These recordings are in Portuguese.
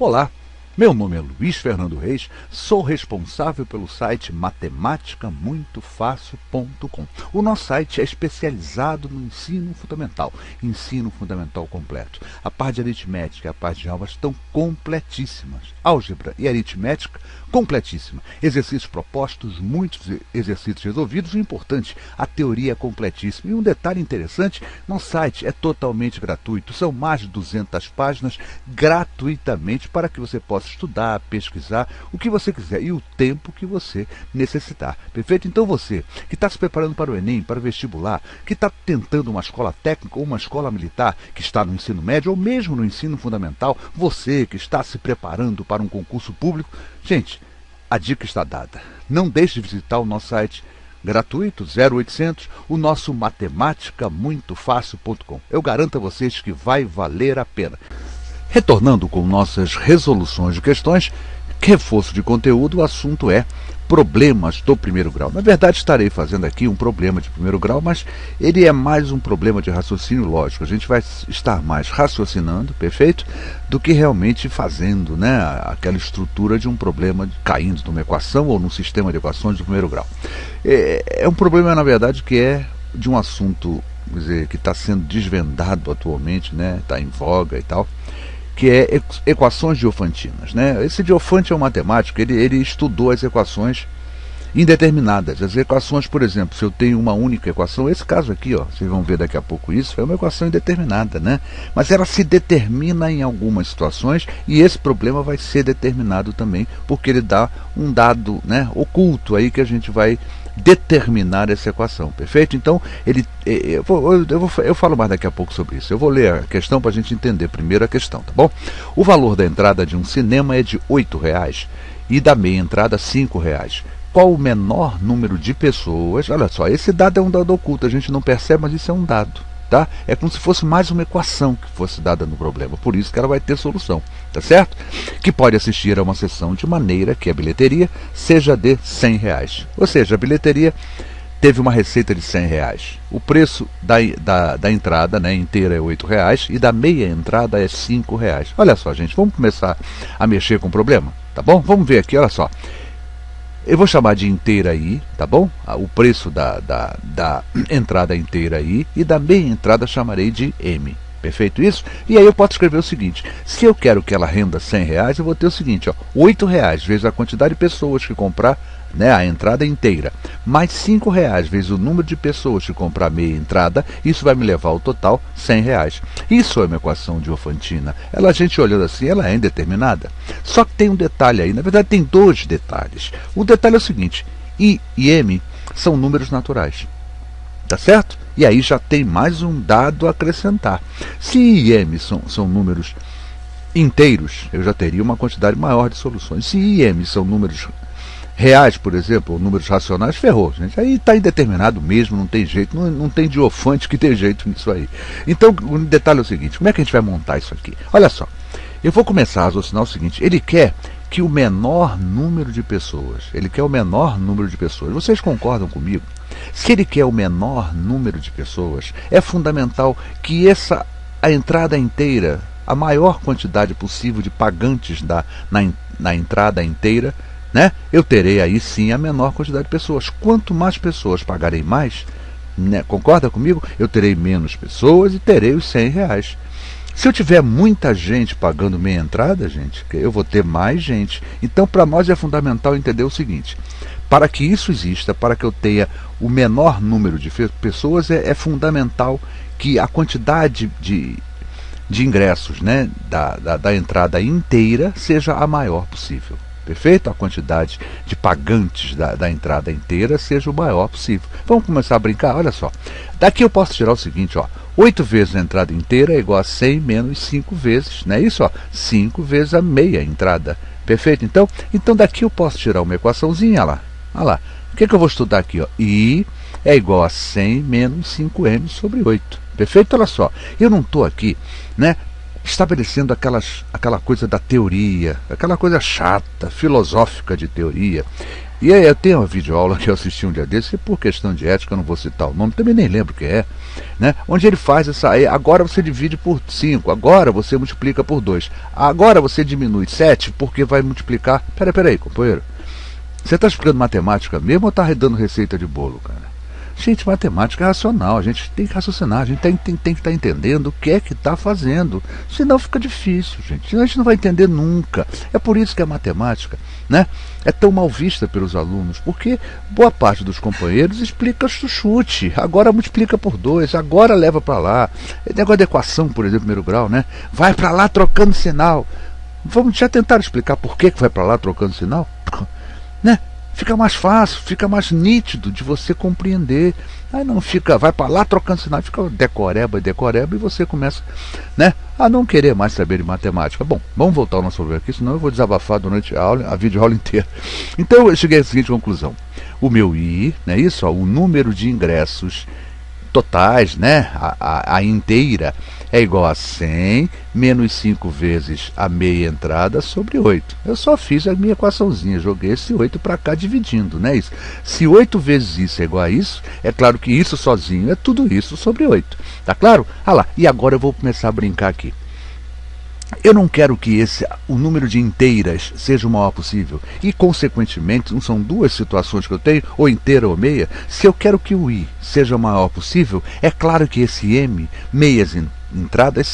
Olá, meu nome é Luiz Fernando Reis, sou responsável pelo site matematicamuitofácil.com. O nosso site é especializado no ensino fundamental completo. A parte de aritmética e a parte de álgebra estão completíssimas. Álgebra e aritmética, completíssima. Exercícios propostos, muitos exercícios resolvidos. O importante, a teoria é completíssima. E um detalhe interessante, nosso site é totalmente gratuito. São mais de 200 páginas gratuitamente para que você possa estudar, pesquisar, o que você quiser e o tempo que você necessitar. Perfeito? Então você que está se preparando para o Enem, para o vestibular, que está tentando uma escola técnica ou uma escola militar, que está no ensino médio ou mesmo no ensino fundamental, você que está se preparando para um concurso público, gente, a dica está dada. Não deixe de visitar o nosso site gratuito, 0800, o nosso matematicamuitofácil.com. Eu garanto a vocês que vai valer a pena. Retornando com nossas resoluções de questões, reforço de conteúdo, o assunto é problemas do primeiro grau. Na verdade, estarei fazendo aqui um problema de primeiro grau, mas ele é mais um problema de raciocínio lógico. A gente vai estar mais raciocinando, perfeito, do que realmente fazendo, né, aquela estrutura de um problema caindo numa equação ou num sistema de equações do primeiro grau. É um problema, na verdade, que é de um assunto, quer dizer, que está sendo desvendado atualmente, né, está em voga e tal, que é equações diofantinas, né? Esse Diofante é um matemático, ele estudou as equações indeterminadas. As equações, por exemplo, se eu tenho uma única equação, esse caso aqui, ó, vocês vão ver daqui a pouco isso, é uma equação indeterminada, né? Mas ela se determina em algumas situações e esse problema vai ser determinado também, porque ele dá um dado, né, oculto aí que a gente vai determinar essa equação, perfeito? Então, eu falo mais daqui a pouco sobre isso. Eu vou ler a questão para a gente entender primeiro a questão, tá bom? O valor da entrada de um cinema é de R$ 8,00 e da meia entrada R$ 5,00. Qual o menor número de pessoas? Olha só, esse dado é um dado oculto, a gente não percebe, mas isso é um dado, tá? É como se fosse mais uma equação que fosse dada no problema, por isso que ela vai ter solução, tá certo? Que pode assistir a uma sessão de maneira que a bilheteria seja de R$ 100,00. Ou seja, a bilheteria teve uma receita de R$ 100,00. O preço da entrada, né, inteira é R$ 8,00 e da meia entrada é R$ 5,00. Olha só, gente, vamos começar a mexer com o problema, tá bom? Vamos ver aqui, olha só. Eu vou chamar de inteira I, tá bom? O preço da entrada inteira I e da meia entrada chamarei de M. Perfeito isso? E aí eu posso escrever o seguinte: se eu quero que ela renda R$ 100,00, eu vou ter o seguinte, ó, R$ 8,00 vezes a quantidade de pessoas que comprar, né, a entrada inteira, mais R$ 5,00 vezes o número de pessoas que comprar a meia entrada, isso vai me levar ao total R$ 100,00. Isso é uma equação diofantina. A gente olhando assim, ela é indeterminada. Só que tem um detalhe aí, na verdade tem dois detalhes. O detalhe é o seguinte: I e M são números naturais. Tá certo? E aí já tem mais um dado a acrescentar. Se I e M são números inteiros, eu já teria uma quantidade maior de soluções. Se I e M são números reais, por exemplo, ou números racionais, ferrou, gente. Aí está indeterminado mesmo, não tem jeito, não tem Diofante que tem jeito nisso aí. Então, o detalhe é o seguinte: como é que a gente vai montar isso aqui? Olha só, eu vou começar a raciocinar o seguinte: ele quer que o menor número de pessoas, vocês concordam comigo? Se ele quer o menor número de pessoas, é fundamental que a entrada inteira, a maior quantidade possível de pagantes na entrada inteira, né, eu terei aí sim a menor quantidade de pessoas. Quanto mais pessoas pagarem mais, né, concorda comigo? Eu terei menos pessoas e terei os R$ 100,00. Se eu tiver muita gente pagando meia entrada, gente, eu vou ter mais gente. Então, para nós é fundamental entender o seguinte: para que isso exista, para que eu tenha o menor número de pessoas, é fundamental que a quantidade de ingressos, né, da entrada inteira seja a maior possível. Perfeito? A quantidade de pagantes da entrada inteira seja o maior possível. Vamos começar a brincar? Olha só. Daqui eu posso tirar o seguinte, ó. 8 vezes a entrada inteira é igual a 100 menos 5 vezes, não é isso? Ó, 5 vezes a meia entrada. Perfeito? Então daqui eu posso tirar uma equaçãozinha, olha lá. O que eu vou estudar aqui? Ó? I é igual a 100 menos 5m sobre 8. Perfeito? Olha só. Eu não estou aqui, né, estabelecendo aquela coisa da teoria, aquela coisa chata, filosófica de teoria. E aí eu tenho uma videoaula que eu assisti um dia desse, e por questão de ética eu não vou citar o nome, também nem lembro quem é, né? Onde ele faz essa, agora você divide por 5, agora você multiplica por 2, agora você diminui 7 porque vai multiplicar. Peraí, companheiro, você está explicando matemática mesmo ou está dando receita de bolo, cara? Gente, matemática é racional, a gente tem que raciocinar, a gente tem que estar entendendo o que é que está fazendo. Senão fica difícil, gente. Senão a gente não vai entender nunca. É por isso que a matemática, né, é tão mal vista pelos alunos, porque boa parte dos companheiros explica chute, agora multiplica por 2, agora leva para lá. Negócio de equação, por exemplo, primeiro grau, né? Vai para lá trocando sinal. Vamos já tentar explicar por que vai para lá trocando sinal? Né? Fica mais fácil, fica mais nítido de você compreender. Aí não fica, vai para lá trocando sinal, fica decoreba e você começa, né, a não querer mais saber de matemática. Bom, vamos voltar ao nosso problema aqui, senão eu vou desabafar durante a aula, a videoaula inteira. Então eu cheguei à seguinte conclusão: o meu I, né, isso, ó, o número de ingressos totais, né, a inteira, é igual a 100 menos 5 vezes a meia entrada sobre 8. Eu só fiz a minha equaçãozinha, joguei esse 8 para cá dividindo, né? Isso. Se 8 vezes isso é igual a isso, é claro que isso sozinho é tudo isso sobre 8. Tá claro? Ah lá, e agora eu vou começar a brincar aqui. Eu não quero que o número de inteiras seja o maior possível. E, consequentemente, não são duas situações que eu tenho, ou inteira ou meia. Se eu quero que o I seja o maior possível, é claro que esse M, meias entradas,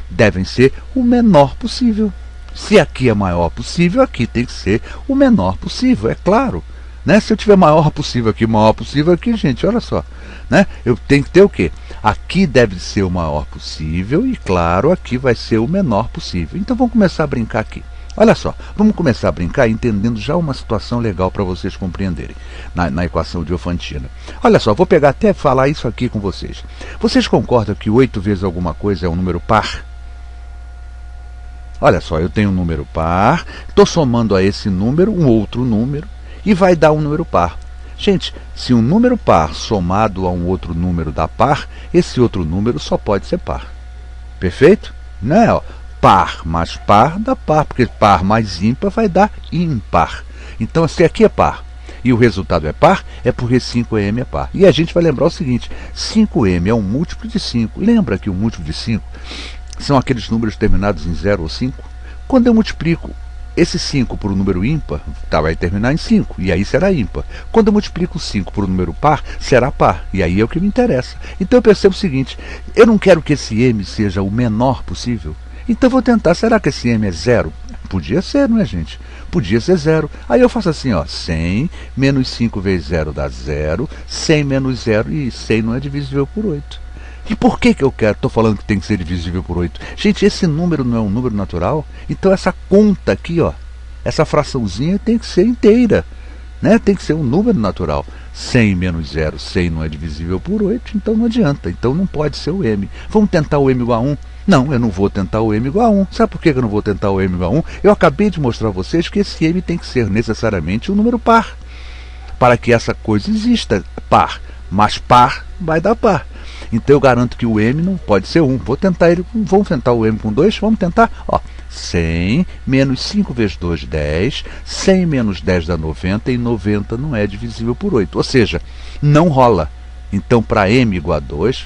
devem ser o menor possível. Se aqui é maior possível, aqui tem que ser o menor possível, é claro. Né? Se eu tiver maior possível aqui, gente, olha só. Né? Eu tenho que ter o quê? Aqui deve ser o maior possível e, claro, aqui vai ser o menor possível. Então vamos começar a brincar aqui. Olha só, vamos começar a brincar entendendo já uma situação legal para vocês compreenderem na equação diofantina. Olha só, vou pegar até falar isso aqui com vocês. Vocês concordam que 8 vezes alguma coisa é um número par? Olha só, eu tenho um número par, estou somando a esse número um outro número e vai dar um número par. Gente, se um número par somado a um outro número dá par, esse outro número só pode ser par. Perfeito? Né? Ó, par mais par dá par, porque par mais ímpar vai dar ímpar. Então, se aqui é par e o resultado é par, é porque 5m é par. E a gente vai lembrar o seguinte: 5m é um múltiplo de 5. Lembra que o múltiplo de 5 são aqueles números terminados em 0 ou 5? Quando eu multiplico esse 5 por um número ímpar, vai terminar em 5, e aí será ímpar. Quando eu multiplico 5 por um número par, será par, e aí é o que me interessa. Então eu percebo o seguinte: eu não quero que esse m seja o menor possível, então eu vou tentar, será que esse m é 0? Podia ser, não é, gente? Podia ser 0. Aí eu faço assim, ó, 100 menos 5 vezes 0 dá 0, 100 menos 0, e 100 não é divisível por 8. E por que eu estou falando que tem que ser divisível por 8? Gente, esse número não é um número natural? Então essa conta aqui, ó, essa fraçãozinha tem que ser inteira, né? Tem que ser um número natural. 100 menos 0, 100 não é divisível por 8, então não adianta. Então não pode ser o m. Vamos tentar o m igual a 1? Não, eu não vou tentar o m igual a 1. Sabe por que eu não vou tentar o m igual a 1? Eu acabei de mostrar a vocês que esse m tem que ser necessariamente um número par, para que essa coisa exista. Par, mas par vai dar par. Então eu garanto que o m não pode ser 1. Vou tentar ele. Vamos tentar o m com 2? Vamos tentar. Ó, 100 menos 5 vezes 2, 10. 100 menos 10 dá 90. E 90 não é divisível por 8. Ou seja, não rola. Então, para m igual a 2,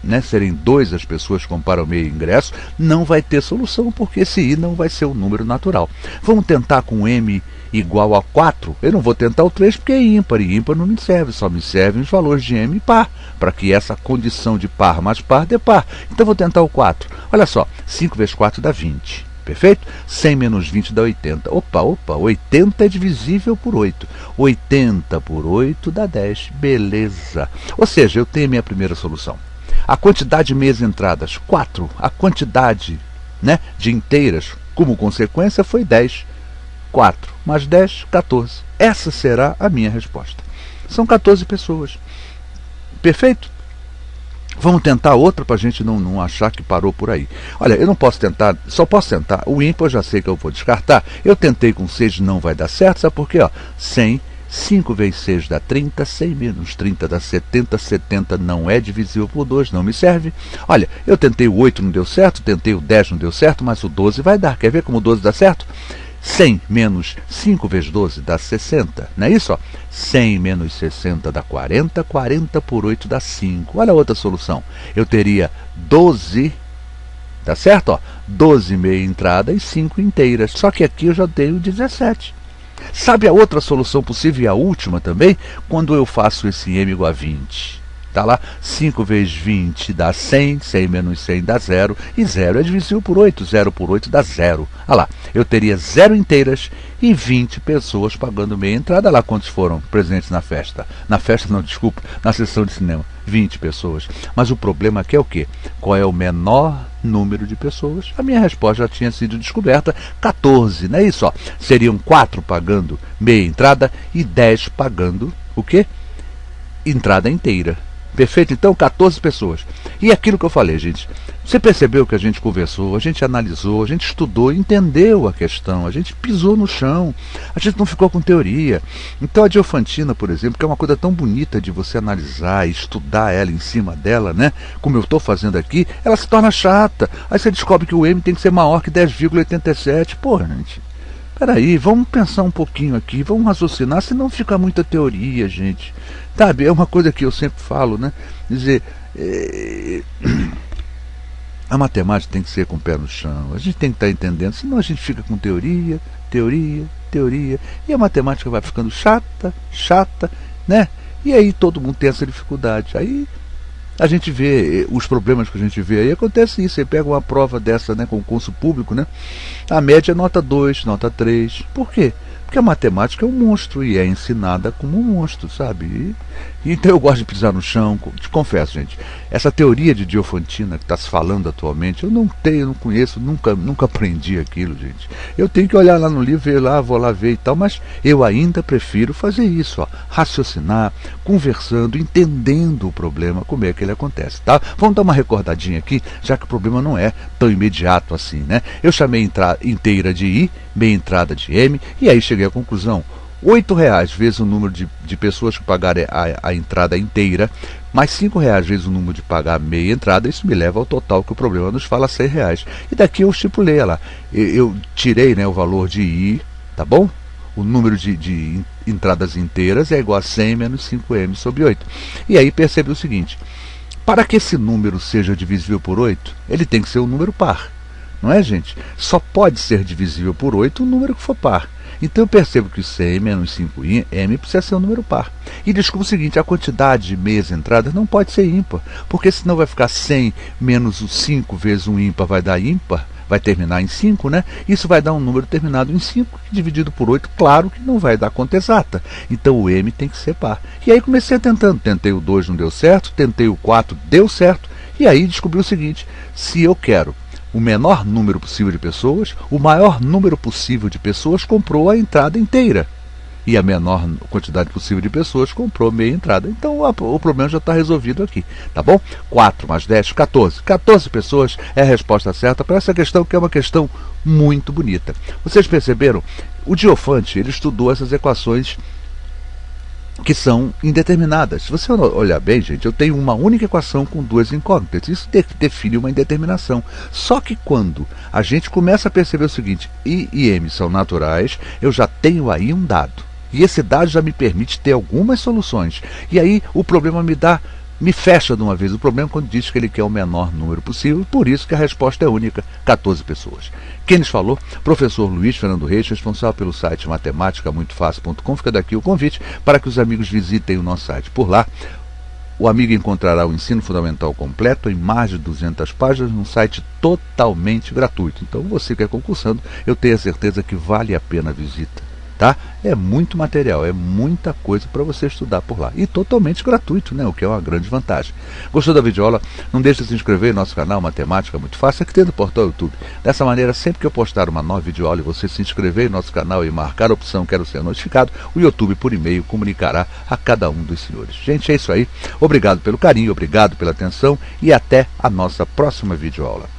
né, serem 2 as pessoas que comparam meio ingresso, não vai ter solução, porque esse i não vai ser um número natural. Vamos tentar com m igual a 4, eu não vou tentar o 3 porque é ímpar, e ímpar não me serve, só me servem os valores de m par, para que essa condição de par mais par dê par. Então vou tentar o 4. Olha só, 5 vezes 4 dá 20, perfeito? 100 menos 20 dá 80. Opa, 80 é divisível por 8. 80 por 8 dá 10, beleza. Ou seja, eu tenho a minha primeira solução. A quantidade de meias entradas, 4. A quantidade, né, de inteiras, como consequência, foi 10. 4 mais 10, 14. Essa será a minha resposta. São 14 pessoas. Perfeito? Vamos tentar outra para a gente não achar que parou por aí. Olha, eu não posso tentar, só posso tentar. O ímpar eu já sei que eu vou descartar. Eu tentei com 6, não vai dar certo. Sabe por quê? Ó, 100, 5 vezes 6 dá 30, 100 menos 30 dá 70, 70 não é divisível por 2, não me serve. Olha, eu tentei o 8, não deu certo, tentei o 10, não deu certo, mas o 12 vai dar. Quer ver como o 12 dá certo? 100 menos 5 vezes 12 dá 60, não é isso? Ó? 100 menos 60 dá 40, 40 por 8 dá 5. Olha a outra solução. Eu teria 12, tá certo? Ó? 12 meia entrada e 5 inteiras. Só que aqui eu já tenho 17. Sabe a outra solução possível e a última também? Quando eu faço esse m igual a 20. Está lá, 5 vezes 20 dá 100, 100 menos 100 dá 0, e 0 é divisível por 8, 0 por 8 dá 0. Olha lá, eu teria 0 inteiras e 20 pessoas pagando meia entrada. Olha lá quantos foram presentes na festa. Na festa não, desculpa, na sessão de cinema, 20 pessoas. Mas o problema aqui é o quê? Qual é o menor número de pessoas? A minha resposta já tinha sido descoberta, 14, não é isso? Ó? Seriam 4 pagando meia entrada e 10 pagando o quê? Entrada inteira. Perfeito? Então, 14 pessoas. E aquilo que eu falei, gente, você percebeu que a gente conversou, a gente analisou, a gente estudou, entendeu a questão, a gente pisou no chão, a gente não ficou com teoria. Então a Diofantina, por exemplo, que é uma coisa tão bonita de você analisar e estudar ela em cima dela, né? Como eu estou fazendo aqui, ela se torna chata. Aí você descobre que o M tem que ser maior que 10,87. Porra, gente. Peraí, vamos pensar um pouquinho aqui, vamos raciocinar, senão fica muita teoria, gente. Sabe, é uma coisa que eu sempre falo, né? Dizer, a matemática tem que ser com o pé no chão, a gente tem que estar entendendo, senão a gente fica com teoria, e a matemática vai ficando chata, né? E aí todo mundo tem essa dificuldade. Aí a gente vê, os problemas que a gente vê aí, acontece isso, você pega uma prova dessa, né, com concurso público, né, a média é nota 2, nota 3, por quê? Porque a matemática é um monstro e é ensinada como um monstro, sabe? Então eu gosto de pisar no chão, te confesso, gente, essa teoria de Diofantina que está se falando atualmente, eu não conheço, nunca aprendi aquilo, gente. Eu tenho que olhar lá no livro, ver lá, vou lá ver e tal, mas eu ainda prefiro fazer isso, ó, raciocinar, conversando, entendendo o problema, como é que ele acontece, tá? Vamos dar uma recordadinha aqui, já que o problema não é tão imediato assim, né? Eu chamei inteira de I, meia entrada de M, e aí cheguei à conclusão. R$8 vezes o número de pessoas que pagarem a entrada inteira, mais R$5 vezes o número de pagar meia entrada, isso me leva ao total que o problema nos fala, R$6. E daqui eu estipulei lá, eu tirei, né, o valor de I, tá bom? O número de entradas inteiras é igual a 100 menos 5m sobre 8. E aí percebe o seguinte, para que esse número seja divisível por 8, ele tem que ser um número par. Não é, gente? Só pode ser divisível por 8 o número que for par. Então eu percebo que 100 menos 5m precisa ser um número par. E descubro o seguinte, a quantidade de meias entradas não pode ser ímpar, porque senão vai ficar 100 menos o 5 vezes um ímpar vai dar ímpar, vai terminar em 5, né? Isso vai dar um número terminado em 5, dividido por 8, claro que não vai dar conta exata. Então o M tem que ser par. E aí comecei tentando, tentei o 2, não deu certo, tentei o 4, deu certo, e aí descobri o seguinte, se eu quero o menor número possível de pessoas, o maior número possível de pessoas comprou a entrada inteira. E a menor quantidade possível de pessoas comprou meia entrada. Então o problema já está resolvido aqui, tá bom? 4 mais 10, 14. 14 pessoas é a resposta certa para essa questão, que é uma questão muito bonita. Vocês perceberam? O Diofante, ele estudou essas equações que são indeterminadas. Se você olhar bem, gente, eu tenho uma única equação com duas incógnitas. Isso define uma indeterminação. Só que quando a gente começa a perceber o seguinte, I e M são naturais, eu já tenho aí um dado. E esse dado já me permite ter algumas soluções. E aí o problema me fecha de uma vez. O problema é quando diz que ele quer o menor número possível, por isso que a resposta é única, 14 pessoas. Quem nos falou? Professor Luiz Fernando Reis, responsável pelo site matematicamuitofácil.com. Fica daqui o convite para que os amigos visitem o nosso site. Por lá, o amigo encontrará o ensino fundamental completo em mais de 200 páginas, num site totalmente gratuito. Então, você que é concursando, eu tenho a certeza que vale a pena a visita. Tá? É muito material, é muita coisa para você estudar por lá. E totalmente gratuito, né? O que é uma grande vantagem. Gostou da videoaula? Não deixe de se inscrever no nosso canal Matemática Muito Fácil, aqui dentro do portal YouTube. Dessa maneira, sempre que eu postar uma nova videoaula e você se inscrever no nosso canal e marcar a opção Quero Ser Notificado, o YouTube por e-mail comunicará a cada um dos senhores. Gente, é isso aí. Obrigado pelo carinho, obrigado pela atenção e até a nossa próxima videoaula.